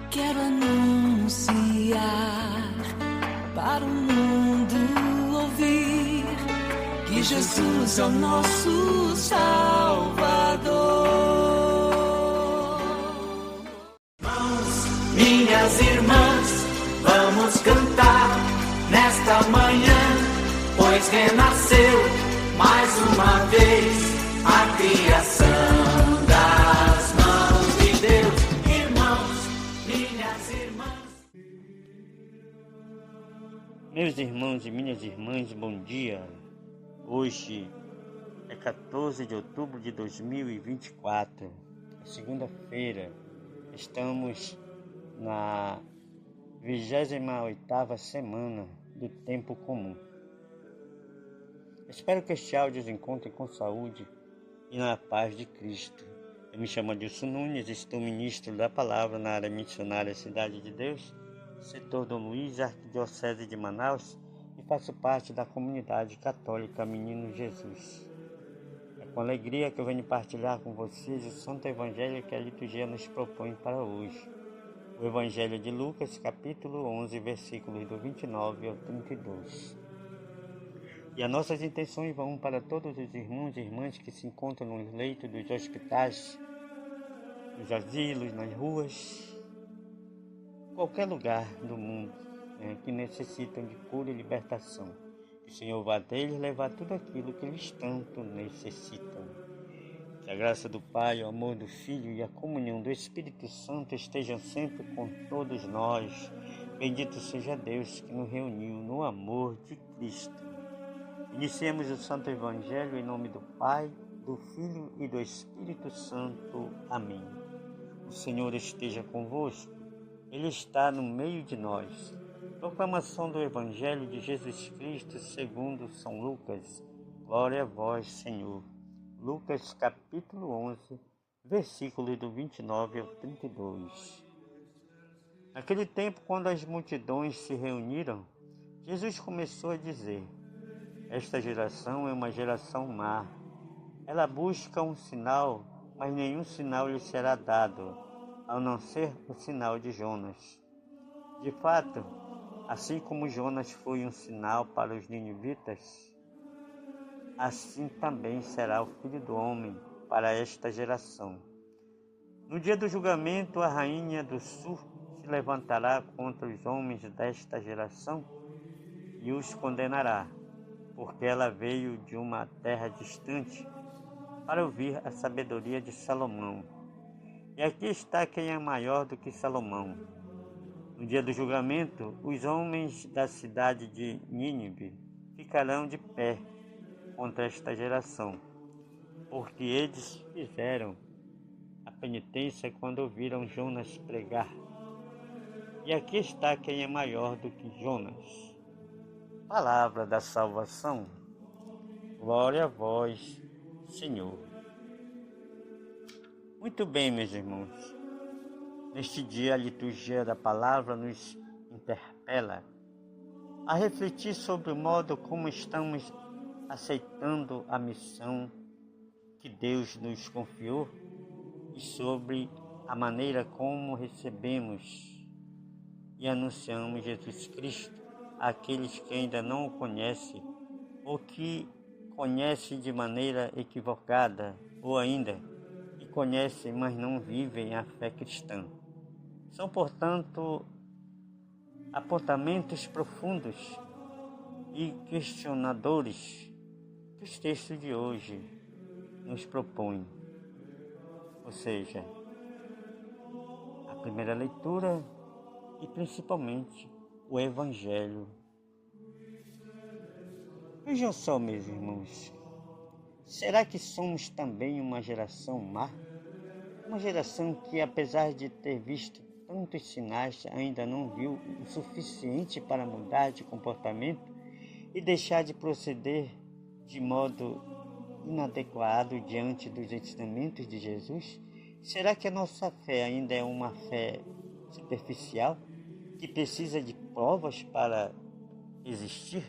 Quero anunciar para o mundo ouvir que Jesus é o nosso Salvador. Minhas irmãs, vamos cantar nesta manhã, pois renasceu mais uma vez a criação das mãos de Deus. Irmãos, minhas irmãs. Meus irmãos e minhas irmãs, bom dia. Hoje é 14 de outubro de 2024, segunda-feira. Estamos na 28ª semana do tempo comum. Espero que este áudio os encontre com saúde e na paz de Cristo. Eu me chamo Adilson Nunes, estou ministro da palavra na área missionária Cidade de Deus, setor Dom Luís, Arquidiocese de Manaus, e faço parte da comunidade católica Menino Jesus. É com alegria que eu venho partilhar com vocês o Santo Evangelho que a liturgia nos propõe para hoje. O Evangelho de Lucas, capítulo 11, versículos do 29 ao 32. E as nossas intenções vão para todos os irmãos e irmãs que se encontram nos leitos dos hospitais, nos asilos, nas ruas, qualquer lugar do mundo que necessitam de cura e libertação. Que o Senhor vá deles levar tudo aquilo que eles tanto necessitam. Que a graça do Pai, o amor do Filho e a comunhão do Espírito Santo estejam sempre com todos nós. Bendito seja Deus que nos reuniu no amor de Cristo. Iniciemos o Santo Evangelho em nome do Pai, do Filho e do Espírito Santo. Amém. O Senhor esteja convosco, Ele está no meio de nós. Proclamação do Evangelho de Jesus Cristo segundo São Lucas. Glória a vós, Senhor. Lucas capítulo 11, versículos do 29 ao 32. Naquele tempo, quando as multidões se reuniram, Jesus começou a dizer: esta geração é uma geração má. Ela busca um sinal, mas nenhum sinal lhe será dado, ao não ser o sinal de Jonas. De fato, assim como Jonas foi um sinal para os ninivitas, assim também será o Filho do Homem para esta geração. No dia do julgamento, a rainha do sul se levantará contra os homens desta geração e os condenará, porque ela veio de uma terra distante para ouvir a sabedoria de Salomão. E aqui está quem é maior do que Salomão. No dia do julgamento, os homens da cidade de Nínive ficarão de pé contra esta geração, porque eles fizeram a penitência quando ouviram Jonas pregar. E aqui está quem é maior do que Jonas. Palavra da salvação. Glória a vós, Senhor. Muito bem, meus irmãos. Neste dia, a liturgia da palavra nos interpela a refletir sobre o modo como estamos aceitando a missão que Deus nos confiou e sobre a maneira como recebemos e anunciamos Jesus Cristo àqueles que ainda não o conhecem ou que conhecem de maneira equivocada ou ainda que conhecem, mas não vivem a fé cristã. São, portanto, apontamentos profundos e questionadores que os textos de hoje nos propõem. Ou seja, a primeira leitura e principalmente o Evangelho. Vejam só, meus irmãos, será que somos também uma geração má? Uma geração que, apesar de ter visto tantos sinais, ainda não viu o suficiente para mudar de comportamento e deixar de proceder de modo inadequado diante dos ensinamentos de Jesus? Será que a nossa fé ainda é uma fé superficial, que precisa de provas para existir?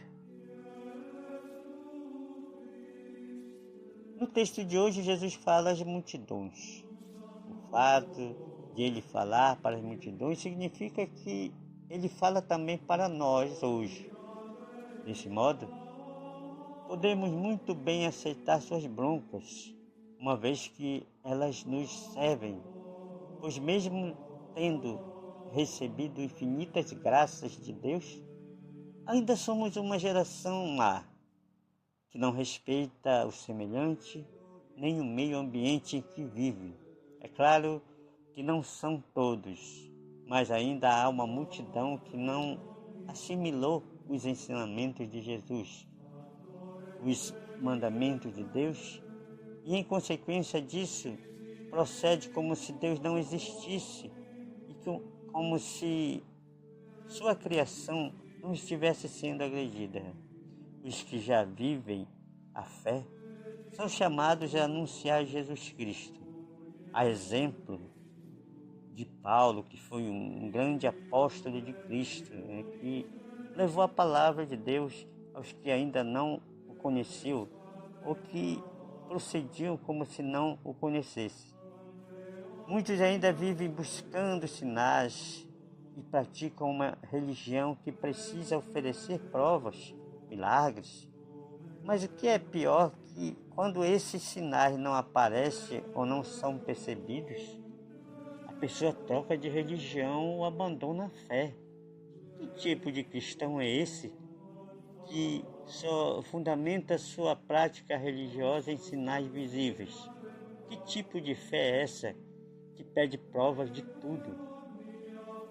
No texto de hoje, Jesus fala às multidões. O fato de ele falar para as multidões, significa que ele fala também para nós hoje. Desse modo, podemos muito bem aceitar suas broncas, uma vez que elas nos servem, pois mesmo tendo recebido infinitas graças de Deus, ainda somos uma geração má, que não respeita o semelhante, nem o meio ambiente em que vive. É claro que não são todos, mas ainda há uma multidão que não assimilou os ensinamentos de Jesus, os mandamentos de Deus, e em consequência disso, procede como se Deus não existisse e como se sua criação não estivesse sendo agredida. Os que já vivem a fé são chamados a anunciar Jesus Cristo, a exemplo de Paulo, que foi um grande apóstolo de Cristo, que levou a palavra de Deus aos que ainda não o conheciam ou que procediam como se não o conhecessem. Muitos ainda vivem buscando sinais e praticam uma religião que precisa oferecer provas, milagres. Mas o que é pior que quando esses sinais não aparecem ou não são percebidos, a pessoa troca de religião ou abandona a fé. Que tipo de cristão é esse que só fundamenta sua prática religiosa em sinais visíveis? Que tipo de fé é essa que pede provas de tudo?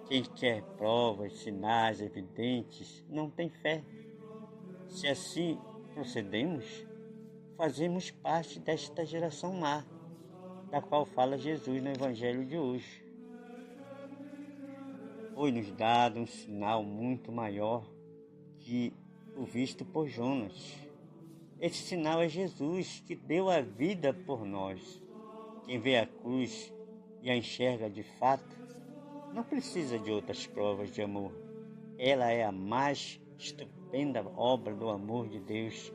Quem quer provas, sinais evidentes, não tem fé. Se assim procedemos, fazemos parte desta geração má, da qual fala Jesus no Evangelho de hoje. Foi-nos dado um sinal muito maior que o visto por Jonas. Esse sinal é Jesus, que deu a vida por nós. Quem vê a cruz e a enxerga de fato, não precisa de outras provas de amor. Ela é a mais estupenda obra do amor de Deus,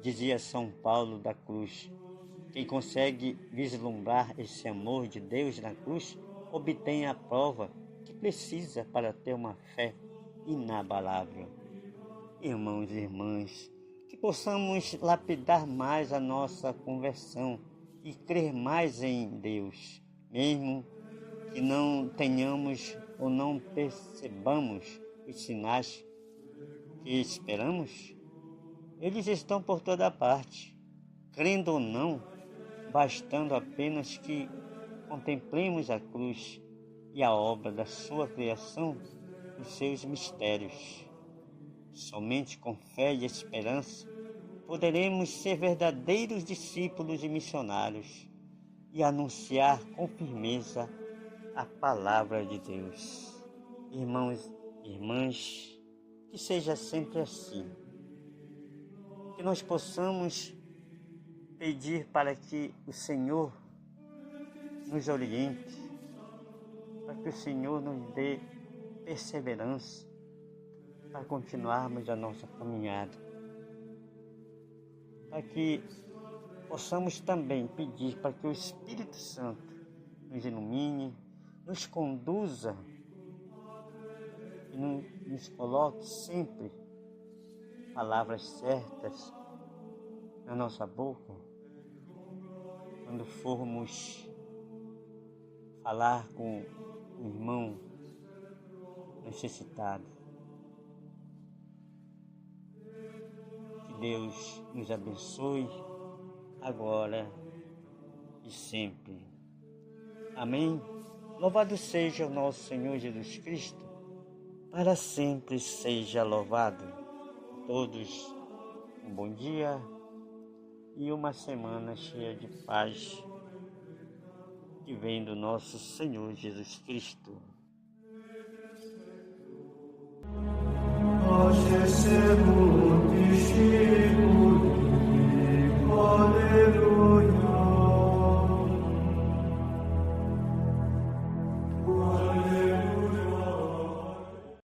dizia São Paulo da Cruz. Quem consegue vislumbrar esse amor de Deus na cruz, obtém a prova que precisa para ter uma fé inabalável. Irmãos e irmãs, que possamos lapidar mais a nossa conversão e crer mais em Deus, mesmo que não tenhamos ou não percebamos os sinais que esperamos. Eles estão por toda parte, crendo ou não, bastando apenas que contemplemos a cruz e a obra da sua criação, os seus mistérios. Somente com fé e esperança poderemos ser verdadeiros discípulos e missionários e anunciar com firmeza a palavra de Deus. Irmãos e irmãs, que seja sempre assim. Que nós possamos pedir para que o Senhor nos oriente, para que o Senhor nos dê perseverança para continuarmos a nossa caminhada, para que possamos também pedir para que o Espírito Santo nos ilumine, nos conduza e nos coloque sempre palavras certas na nossa boca quando formos falar com o irmão necessitado. Que Deus nos abençoe agora e sempre. Amém? Louvado seja o nosso Senhor Jesus Cristo, para sempre seja louvado. Todos um bom dia e uma semana cheia de paz que vem do nosso Senhor Jesus Cristo. Hoje